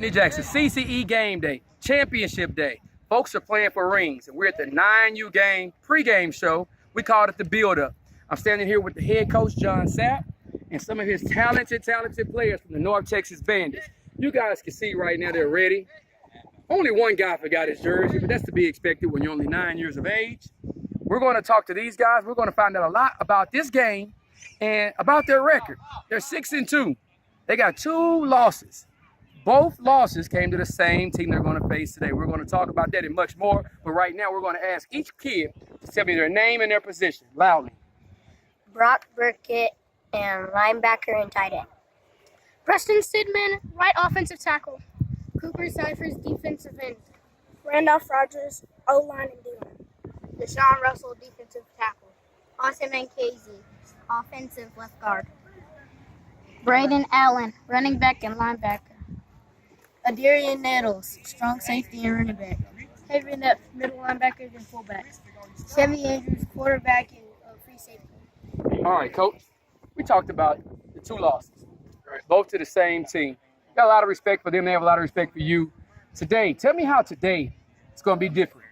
Courtney Jackson, CCE game day, championship day. Folks are playing for rings, and we're at the 9U game pregame show. We called it the build-up. I'm standing here with the head coach, John Sapp, and some of his talented players from the North Texas Bandits. You guys can see right now they're ready. Only one guy forgot his jersey, but that's to be expected when you're only 9 years of age. We're going to talk to these guys. We're going to find out a lot about this game and about their record. They're 6-2. They got 2 losses. Both losses came to the same team they're going to face today. We're going to talk about that and much more. But right now, we're going to ask each kid to tell me their name and their position loudly. Brock Burkett, and linebacker and tight end. Preston Sidman, right offensive tackle. Cooper Cyphers, defensive end. Randolph Rogers, O-line and D-line. Deshaun Russell, defensive tackle. Austin Mancasey, offensive left guard. Braden Allen, running back and linebacker. Adarian Nettles, strong safety and running back. Henry Neff, middle linebackers and fullbacks. Chevy Andrews, quarterback and free safety. All right, Coach. We talked about the 2 losses, both to the same team. Got a lot of respect for them. They have a lot of respect for you. Today, tell me how today it's going to be different.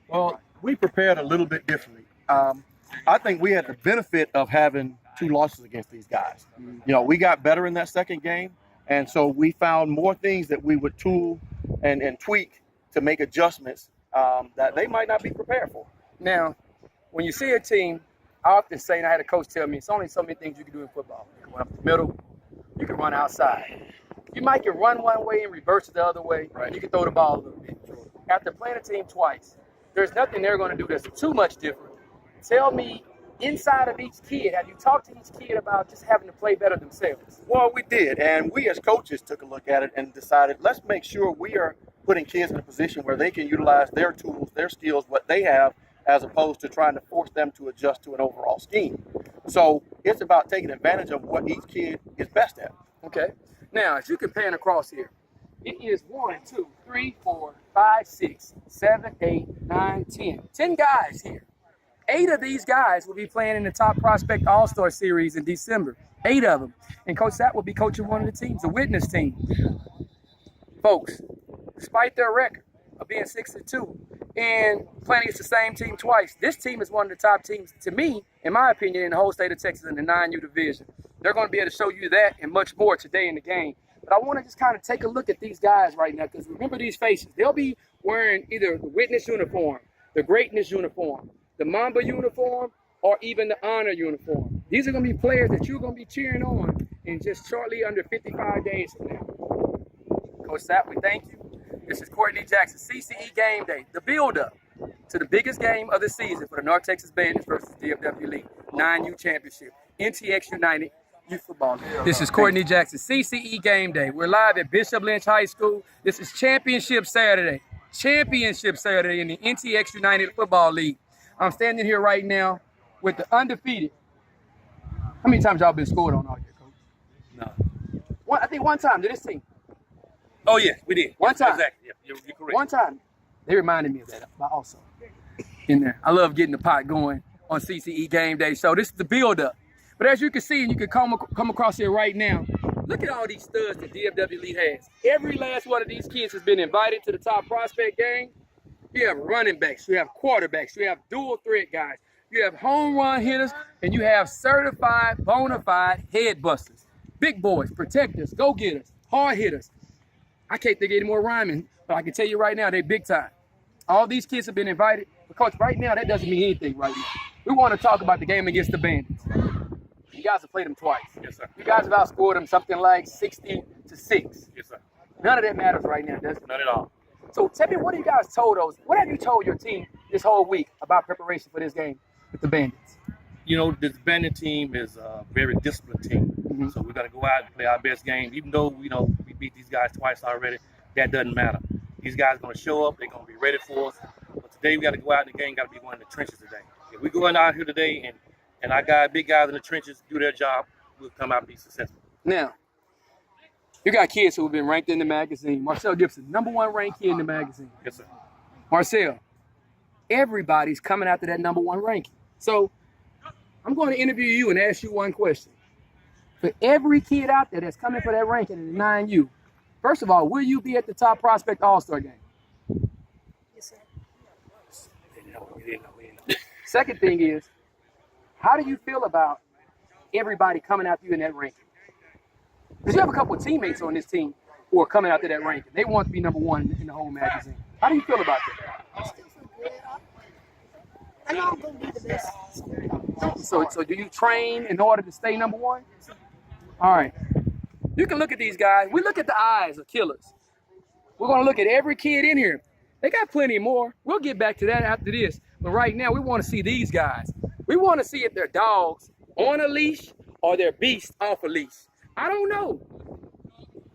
Well, we prepared a little bit differently. I think we had the benefit of having 2 losses against these guys. You know, we got better in that second game, and so we found more things that we would tool and tweak to make adjustments that they might not be prepared for. Now, when you see a team, I often say, and I had a coach tell me, it's only so many things you can do in football. You can run up the middle, you can run outside. You might can run one way and reverse it the other way, right. You can throw the ball a little bit. After playing a team twice, there's nothing they're going to do that's too much different. Tell me, inside of each kid, have you talked to each kid about just having to play better themselves? Well, we did, and we as coaches took a look at it and decided, let's make sure we are putting kids in a position where they can utilize their tools, their skills, what they have, as opposed to trying to force them to adjust to an overall scheme. So it's about taking advantage of what each kid is best at. Okay. Now, as you can pan across here, it is 1, 2, 3, 4, 5, 6, 7, 8, 9, 10. 10 guys here. 8 of these guys will be playing in the Top Prospect All-Star Series in December. 8 of them. And Coach Sapp will be coaching one of the teams, the witness team. Folks, despite their record of being 6-2 and playing against the same team twice, this team is one of the top teams, to me, in my opinion, in the whole state of Texas in the 9U division. They're going to be able to show you that and much more today in the game. But I want to just kind of take a look at these guys right now, because remember these faces. They'll be wearing either the witness uniform, the greatness uniform, the Mamba uniform, or even the honor uniform. These are going to be players that you're going to be cheering on in just shortly under 55 days from now. Coach Sapp, we thank you. This is Courtney Jackson, CCE Game Day, the build-up to the biggest game of the season for the North Texas Bandits versus DFW League, 9U Championship, NTX United Youth Football League. This is Courtney Jackson, CCE Game Day. We're live at Bishop Lynch High School. This is Championship Saturday in the NTX United Football League. I'm standing here right now with the undefeated. How many times y'all been scored on all year, Coach? No. I think one time to this team. Oh, yeah, we did. One time. Exactly. Yeah, you're correct. One time. They reminded me of that also in there. I love getting the pot going on CCE Game Day. So this is the build-up. But as you can see, and you can come across here right now, look at all these studs that DFW League has. Every last one of these kids has been invited to the Top Prospect game. You have running backs, you have quarterbacks, you have dual threat guys, you have home run hitters, and you have certified, bona fide head busters. Big boys, protectors, go-getters, hard hitters. I can't think of any more rhyming, but I can tell you right now, they're big time. All these kids have been invited. But Coach, right now, that doesn't mean anything right now. We want to talk about the game against the Bandits. You guys have played them twice. Yes, sir. You guys have outscored them something like 60-6. Yes, sir. None of that matters right now, does it? Not at all. So tell me, what have you told your team this whole week about preparation for this game with the Bandits? You know, this Bandit team is a very disciplined team. Mm-hmm. So we got to go out and play our best game. Even though, we beat these guys twice already, that doesn't matter. These guys are going to show up. They're going to be ready for us. But today we got to go out in the game, got to be going in the trenches today. If we go out here today and our guys, big guys in the trenches, do their job, we'll come out and be successful. Now, you got kids who have been ranked in the magazine. Marcel Gibson, #1 ranked kid in the magazine. Yes, sir. Marcel, everybody's coming after that #1 ranking. So I'm going to interview you and ask you one question. For every kid out there that's coming for that ranking in the 9U, First of all, will you be at the Top Prospect All-Star game? Yes, sir. We didn't know. Second thing is, how do you feel about everybody coming after you in that ranking? Because you have a couple of teammates on this team who are coming after that ranking. They want to be number one in the whole magazine. How do you feel about that? I still feel good. I know I'm going to be the best. So do you train in order to stay number one? All right. You can look at these guys. We look at the eyes of killers. We're going to look at every kid in here. They got plenty more. We'll get back to that after this. But right now, we want to see these guys. We want to see if they're dogs on a leash or they're beasts off a leash. I don't know.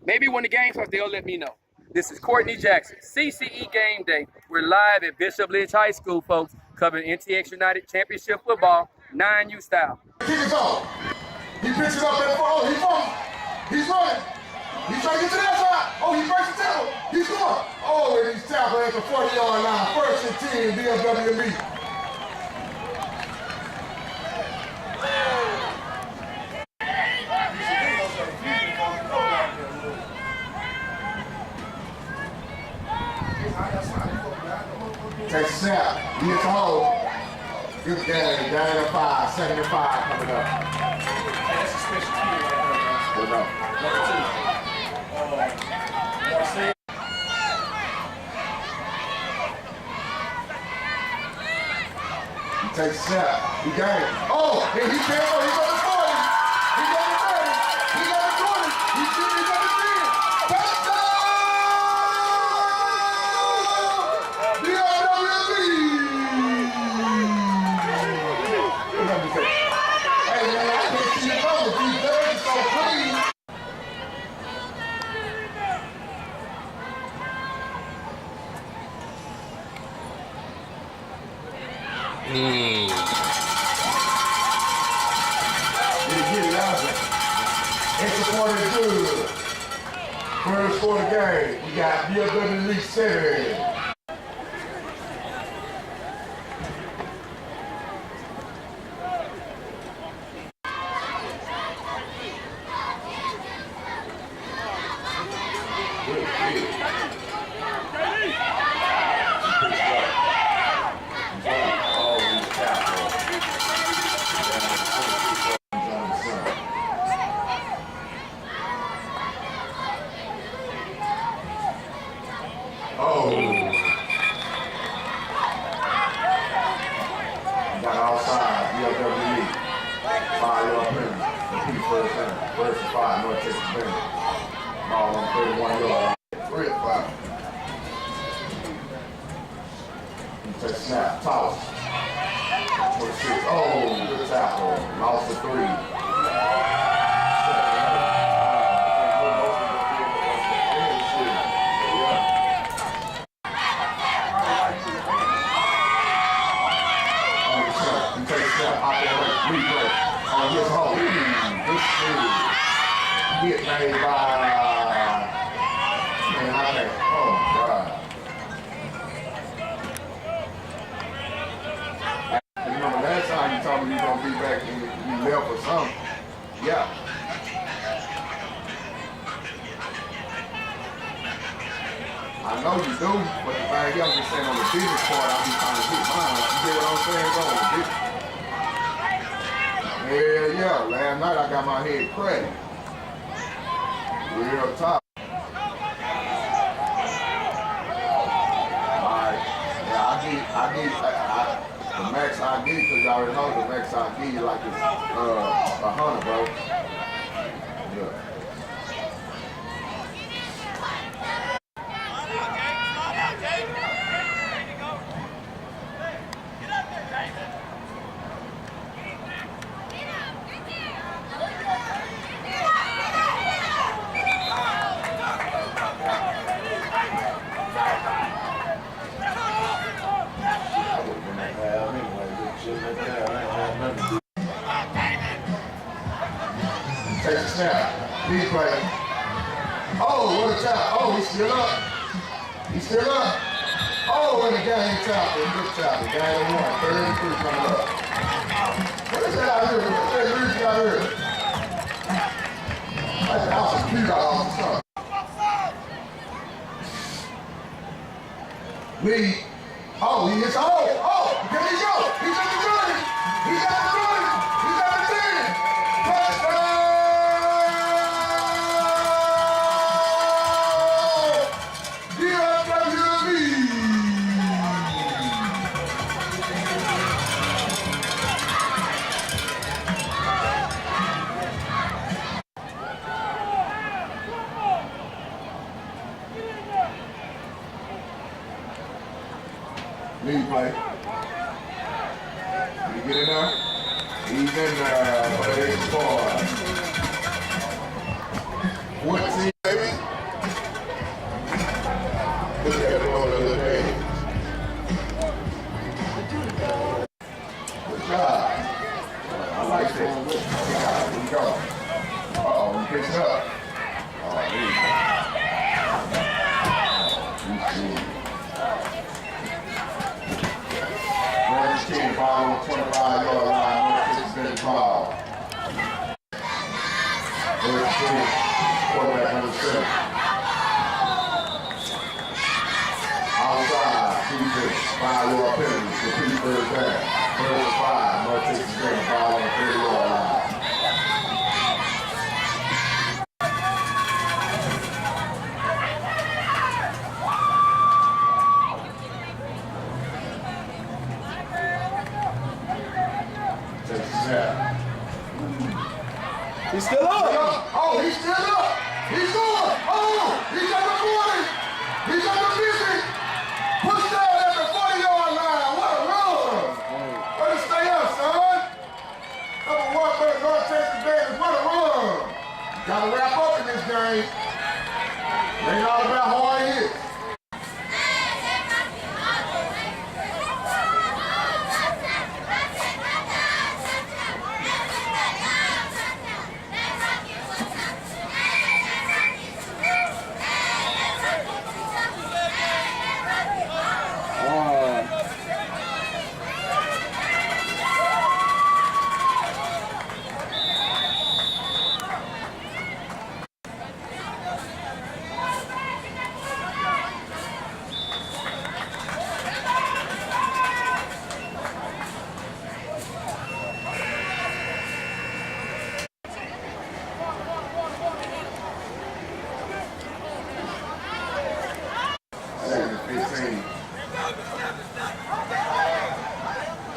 Maybe when the game starts, they'll let me know. This is Courtney Jackson, CCE Game Day. We're live at Bishop Lynch High School, folks, covering NTX United Championship football, 9U style. Kick is off. He picks it up at the ball. He's running. He's running. He's trying to get to that side. Oh, he breaks the tackle. He's going. Oh, and he's tackled at the 40-yard line. First and 10, DFW lead. Take a snap. He hits a hole. Good game. Down at 5. 75 coming up. That's a special team right there. Hold up. He takes a snap. He got it. Oh, and he can't go. He's on the 40. He's on the 30. He's on the 20. He's on the 10. Touchdown! DFW! Hey, man, I can't see your numbers. These birds are so clean. Get it out there. Extra point is good. First score of the game. We got DFW League 7. Got outside, DFW League. 5-yard penalty. Repeat first down. First and 5, North Texas Bandits. Ball on 31 yards. 3 and 5. He takes a snap. Toss. 26. Oh, good tackle. Lost the 3. Hit made by man, I think, oh God. Remember last time you told me you were gonna be back and you left or something. Yeah. I know you do, but the thing I'm just saying on the business part, I be trying to get mine. You get what I'm saying? Go on the business. Hell yeah, last night I got my head cracked. Real top. Alright. Yeah, I need the max I need, because you already know the max I give you like it's 100, bro. Yeah. Take a snap. He's playing. Oh, what a tap. Oh, he's still up. He's still up. Oh, and the game tackle. Good tackle. Game 1. 33 coming up. What is that out here? What's that music out here? That's awesome. Cute out on the sun. Lead. Oh, he hits. Oh, there he go. He's at the 30. He's at the 30. He's at the 10. Touchdown! DFW lead. Lead play. Did he get in there? He's in there, but they scored. 14, baby. Look at the order of the day. Good job. I like this. Here we go. Uh-oh, he picks it up. Oh, there you go. North 10, ball on the 25-yard line. North 6 is ball. North 10, quarterback number 7. Outside, 5-yard penalty. Repeat third down. Third and 5. North 6 is ball on the 30-yard line. He's still up. Oh, he's still up. He's going. Oh, he's at the 40. He's at the 50. Push down at the 40-yard line. What a run. Better stay up, son. Number 1 for the North Texas Bandits. What a run. Got to wrap up in this game. Ain't all about how hard he is.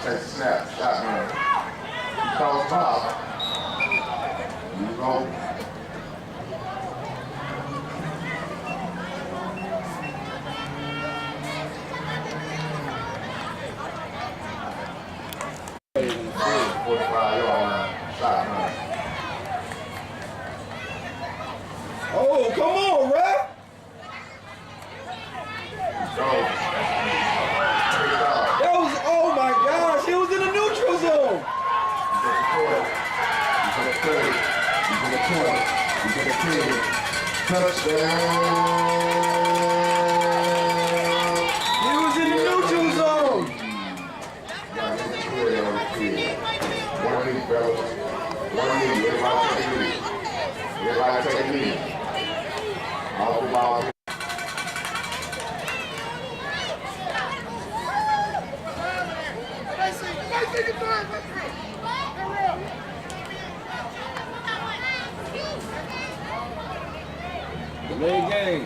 Take the snap, shotgun. He calls foul. You go. Oh, come on, ref. That was, oh my gosh, he was in the neutral zone. He was in the neutral zone. One knee, fellas. One knee. Everybody take a knee. Everybody take a knee. Off the ball. Delay game.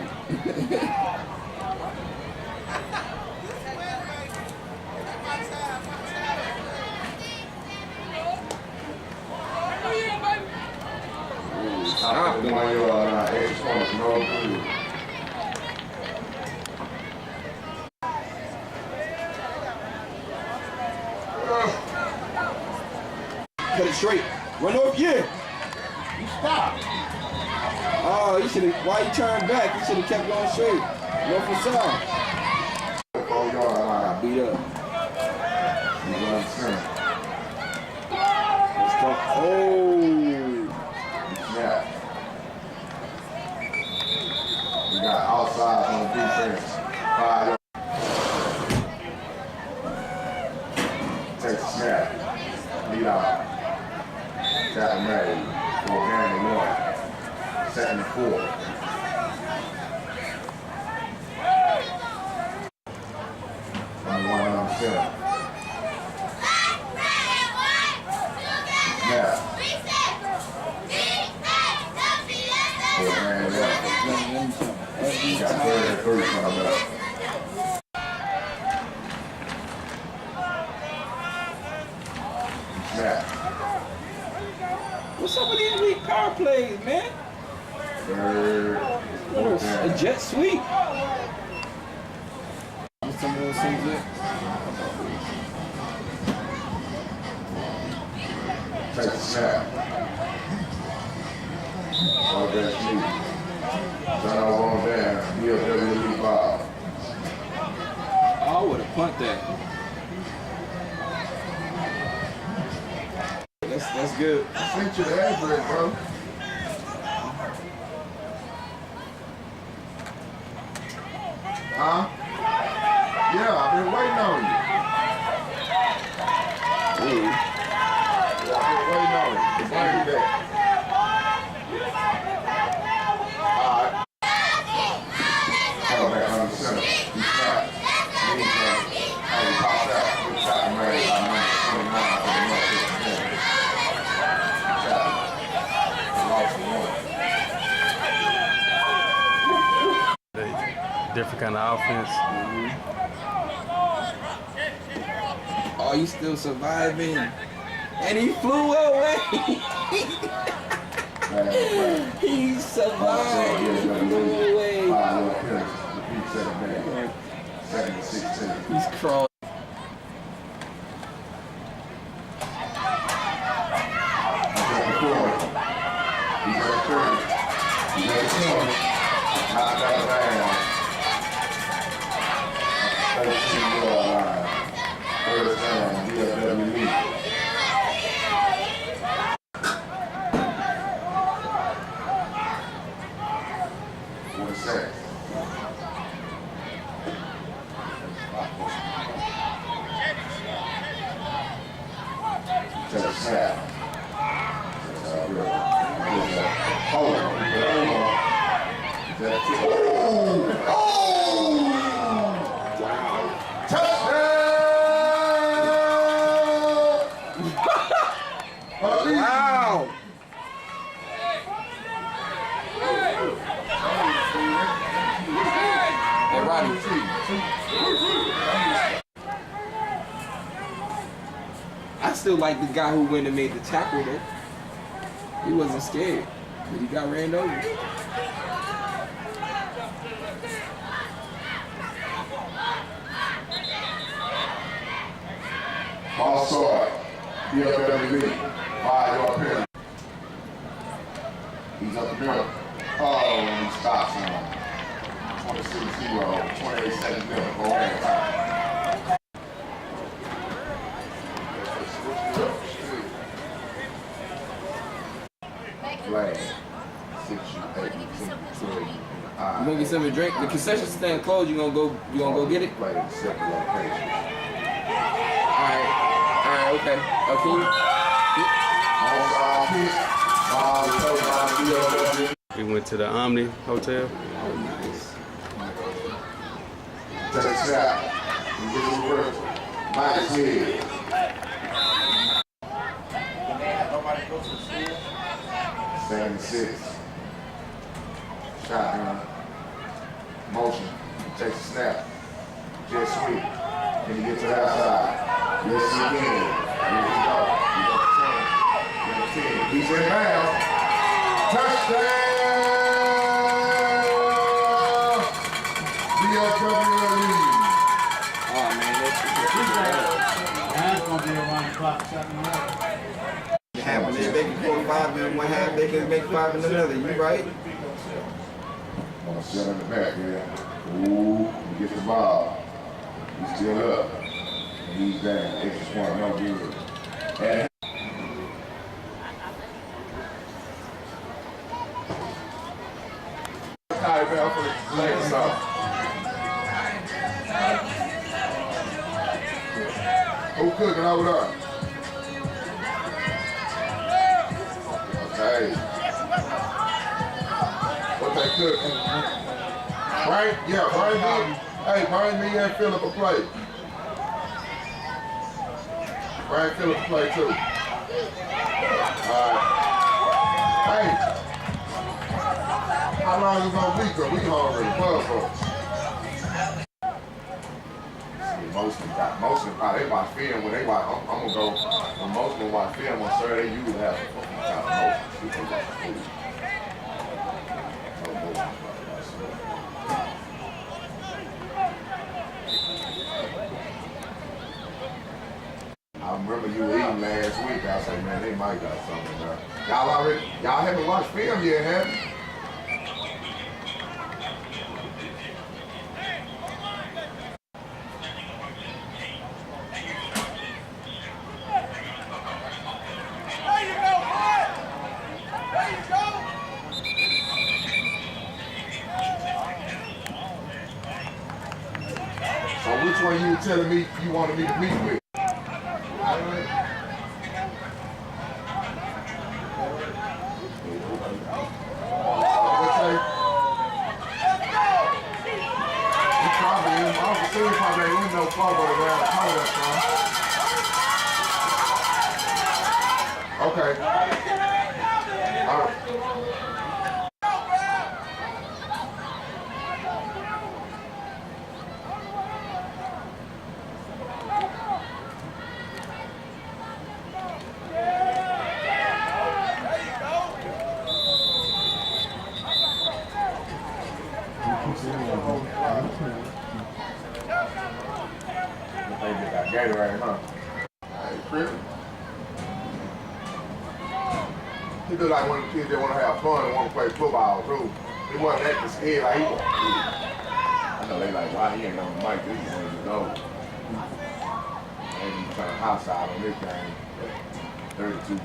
Stop doing your extra points. No good. Cut it straight. Run over, yeah. You stop. Oh, you should have, why you turned back? You should have kept going straight. North and south. 4-yard line. Beat up. You run center. Let's go. Oh. Snap. We got outside on the defense. 5 yards. Take the snap. Lead out. Tackle made. For game 1. 2nd and 4. center. Snap. Man, got 33 coming up. Snap. What's up with these weak power plays, man? Third. A jet sweep. Some of those things there. Take the snap. Oh, that's me. Turn over on down. DFW ball. Oh, I would have punt that. That's good. I sent you the address, bro. Huh? Yeah, I've been waiting on you. Ooh. Yeah, I've been waiting on you. It's gonna be back. Alright. Come back on the center. He snapped. Then he popped out. He shot him right by number 29 for the North 15. Lost the one. Different kind of offense. Oh, he's still surviving. And he flew away. He survived. He flew away. 5 little penalties. Repeat second man. Second and 16. He's crawling. He's at the corner. He's at the 30. He's at the corner. Knocked out of bounds. 13-yard line. First down. DFW lead. Take a snap. Hold on. Oh! Wow. Touchdown! Wow! Hey, Roddy. I still like the guy who went and made the tackle though. He wasn't scared, but he got ran over. Ball start. DFW lead. 5-yard penalty. He's up the middle. Oh, and he stops him. 26-0. 28 seconds left. Go ahead. Flag. 6, 8, 10, 12. You gonna get something to drink? The concession stand closed. You gonna go get it? Play the second location. Alright, okay. Okay. We went to the Omni Hotel. Oh, nice. Take a snap. You get the first. Minus head. Second and 6. Shotgun. Motion. Takes a snap. Jet sweep. Can he get to the outside? Yes, he can. Here we go. He's in bounds. Touchdown! DFW lead. Oh man, that's gonna be around the clock, 7 minutes. half when they make 45 in one half, they can make 5 in another. You right? On the center in the back, yeah. Ooh, he gets the ball. He's still up. And he's down. Extra point, no good. And Ty Bell for the legs off. Who cooking over there? Okay. What they cooking? Right? Yeah, bring me. Hey, bring me and Philip a plate. Brian Phillips play too. Alright. Hey. How long you gonna be? Cause we hungry the pub folks. Most of they watch film when they watch. I'm gonna go. When most of them watch film on Saturday, they usually have some fucking kind of motion. I remember you eating last week. I said, man, they might got something there. Y'all haven't watched film yet, have you? So which one you telling me you wanted me to meet with? Probably ain't no problem around the corner, son. Okay. All right. They just got Gatorade, huh? Hey, pretty. He look like one of the kids that want to have fun and want to play football, too. He wasn't acting scared like he was. I know they like, why he ain't on the mic, this is one of the goals. And he's trying to hot side on this game. 32.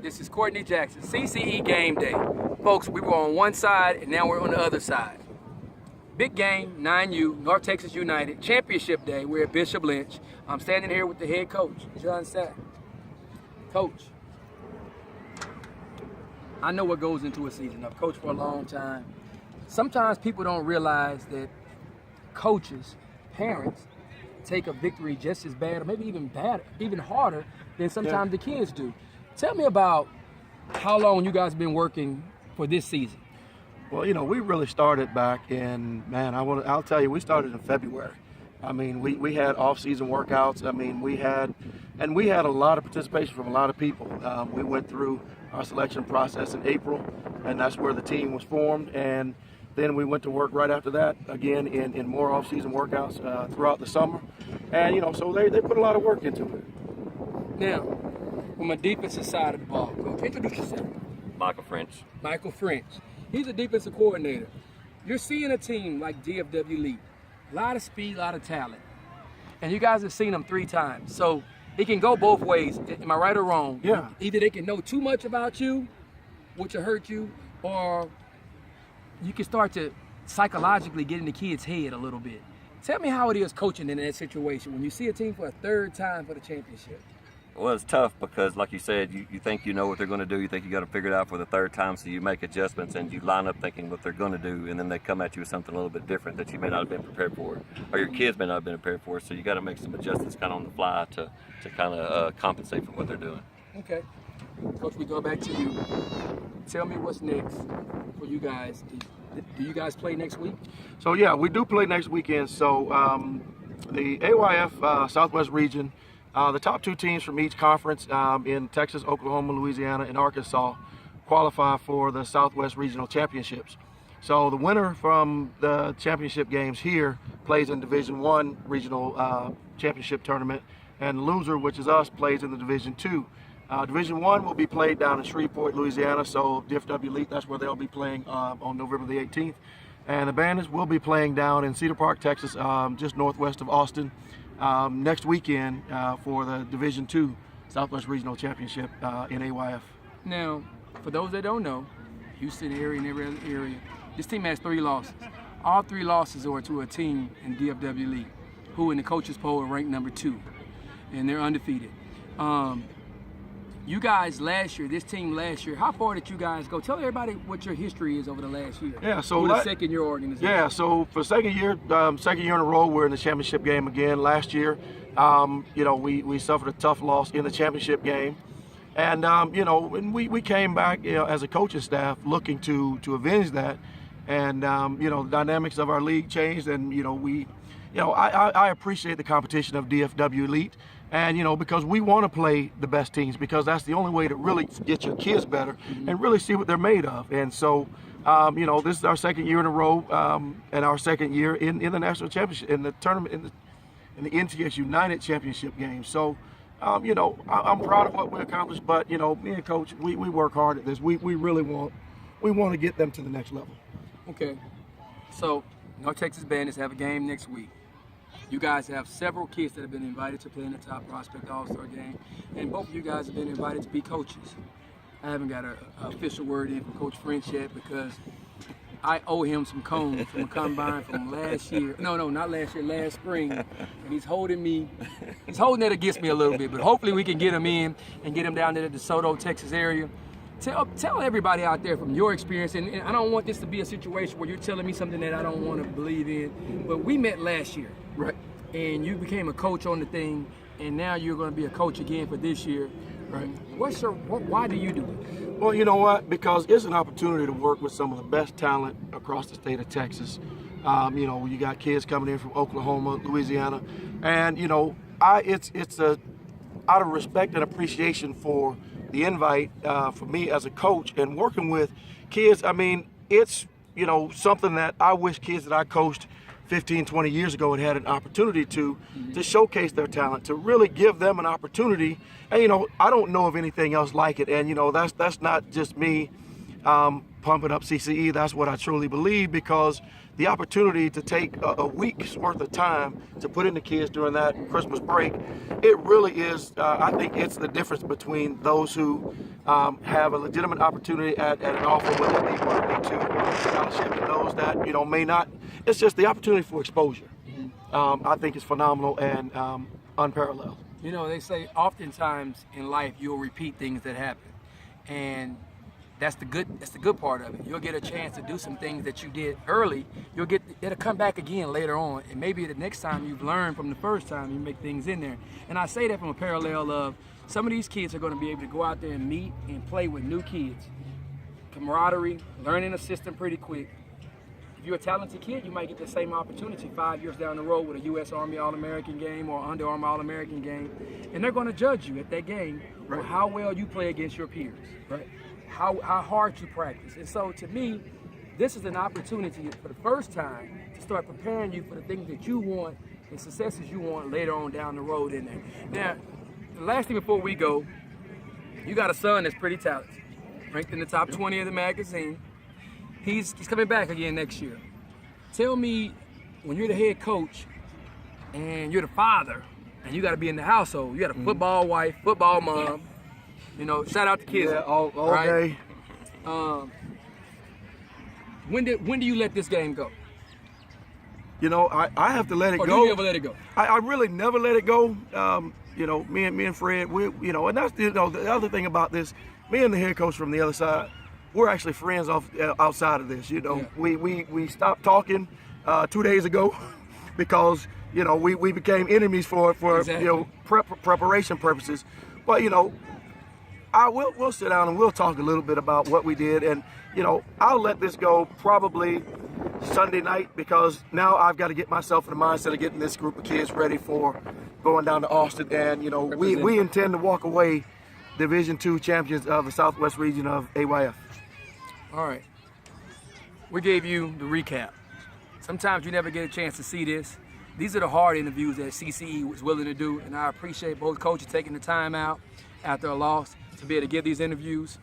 This is Courtney Jackson, CCE game day. Folks, we were on one side and now we're on the other side. Big game, 9U, North Texas United, championship day. We're at Bishop Lynch. I'm standing here with the head coach, John Sack. Coach, I know what goes into a season. I've coached for a long time. Sometimes people don't realize that coaches, parents, take a victory just as bad or maybe even badder, even harder than sometimes the kids do. Tell me about how long you guys have been working for this season. Well, you know, we really started back in, man, I'll tell you, we started in February. I mean, we had off-season workouts. I mean, we had a lot of participation from a lot of people. We went through our selection process in April, and that's where the team was formed. And then we went to work right after that, again, in more off-season workouts throughout the summer. And, you know, so they put a lot of work into it. Now, from a defensive side of the ball, Coach, introduce yourself. Michael French. Michael French. He's a defensive coordinator. You're seeing a team like DFW Elite. A lot of speed, a lot of talent. And you guys have seen them 3 times. So it can go both ways. Am I right or wrong? Yeah. Either they can know too much about you, which will hurt you, or you can start to psychologically get in the kid's head a little bit. Tell me how it is coaching in that situation when you see a team for a 3rd time for the championship. Well, it's tough because, like you said, you think you know what they're going to do. You think you got to figure it out for the 3rd time, so you make adjustments and you line up thinking what they're going to do, and then they come at you with something a little bit different that you may not have been prepared for, or your kids may not have been prepared for. So you got to make some adjustments kind of on the fly to kind of compensate for what they're doing. Okay. Coach, we go back to you. Tell me what's next for you guys. Do you guys play next week? So, yeah, we do play next weekend. So the AYF Southwest region, the top 2 teams from each conference in Texas, Oklahoma, Louisiana, and Arkansas qualify for the Southwest Regional Championships. So the winner from the championship games here plays in Division I Regional Championship Tournament, and the loser, which is us, plays in the Division II. Division I will be played down in Shreveport, Louisiana, so DFW Elite, that's where they'll be playing on November the 18th. And the Bandits will be playing down in Cedar Park, Texas, just northwest of Austin, next weekend for the Division II Southwest Regional Championship in AYF. Now, for those that don't know, Houston area and every other area, this team has 3 losses. All 3 losses are to a team in DFW League, who in the coaches poll are ranked number 2, and they're undefeated. You guys last year, this team last year, how far did you guys go? Tell everybody what your history is over the last year. Yeah, so with the 2nd year organization. Yeah, so for second year in a row, we're in the championship game again. Last year, you know, we suffered a tough loss in the championship game, and you know, and we came back, you know, as a coaching staff looking to avenge that, and you know, the dynamics of our league changed, and you know, I appreciate the competition of DFW Elite. And, you know, because we want to play the best teams, because that's the only way to really get your kids better and really see what they're made of. And so, you know, this is our 2nd year in a row, and our 2nd year in the national championship, in the tournament, in the NTX United championship game. So, you know, I'm proud of what we accomplished, but, you know, me and Coach, we work hard at this. We really want to get them to the next level. Okay. So, North Texas Bandits have a game next week. You guys have several kids that have been invited to play in the Top Prospect All-Star game, and both of you guys have been invited to be coaches. I haven't got an official word in from Coach French yet because I owe him some cones from a combine from last year. No, not last year, last spring. And he's holding that against me a little bit, but hopefully we can get him in and get him down to the DeSoto, Texas area. Tell everybody out there from your experience, and I don't want this to be a situation where you're telling me something that I don't want to believe in, but we met last year, right? And you became a coach on the thing, and now you're going to be a coach again for this year, right? Why do you do it? Well, you know what? Because it's an opportunity to work with some of the best talent across the state of Texas. You know, you got kids coming in from Oklahoma, Louisiana, and you know, it's out of respect and appreciation for the invite for me as a coach and working with kids. I mean, it's, you know, something that I wish kids that I coached 15, 20 years ago had an opportunity to showcase their talent, to really give them an opportunity. And, you know, I don't know of anything else like it. And, you know, that's not just me pumping up CCE. That's what I truly believe, because the opportunity to take a week's worth of time to put in the kids during that Christmas break, it really is, I think it's the difference between those who have a legitimate opportunity at an offer, whether it be 1 or B2 scholarship, and those that, you know, may not. It's just the opportunity for exposure. I think is phenomenal and unparalleled. You know, they say oftentimes in life you'll repeat things that happen, and that's the good part of it. You'll get a chance to do some things that you did early. It'll come back again later on, and maybe the next time you've learned from the first time, you make things in there. And I say that from a parallel of some of these kids are going to be able to go out there and meet and play with new kids. Camaraderie, learning a system pretty quick. If you're a talented kid, you might get the same opportunity 5 years down the road with a U.S. Army All-American game or Under Armour All-American game, and they're going to judge you at that game for how well you play against your peers, right? How hard you practice. And so to me, this is an opportunity for the first time to start preparing you for the things that you want and successes you want later on down the road in there. Now, the last thing before we go, you got a son that's pretty talented, ranked in the top 20 of the magazine. He's coming back again next year. Tell me, when you're the head coach and you're the father and you got to be in the household, you got a football wife, football mom, you know, shout out to kids. Yeah, all right? day. When do you let this game go? You know, I have to let it or go. Do you ever let it go? I really never let it go. You know, me and Fred, you know, and that's the other thing about this. Me and the head coach from the other side, we're actually friends outside of this. You know, yeah. we stopped talking 2 days ago because, you know, we became enemies for exactly. You know, preparation purposes. But, you know, we'll sit down and we'll talk a little bit about what we did, and, you know, I'll let this go probably Sunday night, because now I've got to get myself in the mindset of getting this group of kids ready for going down to Austin, and, you know, we intend to walk away Division II champions of the Southwest region of AYF. All right, we gave you the recap. Sometimes you never get a chance to see this. These are the hard interviews that CCE was willing to do, and I appreciate both coaches taking the time out after a loss to be able to give these interviews.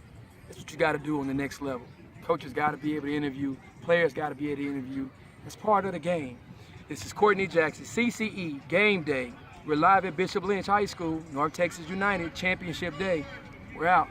That's what you got to do on the next level. Coaches got to be able to interview. Players got to be able to interview. It's part of the game. This is Courtney Jackson, CCE Game Day. We're live at Bishop Lynch High School, North Texas United Championship Day. We're out.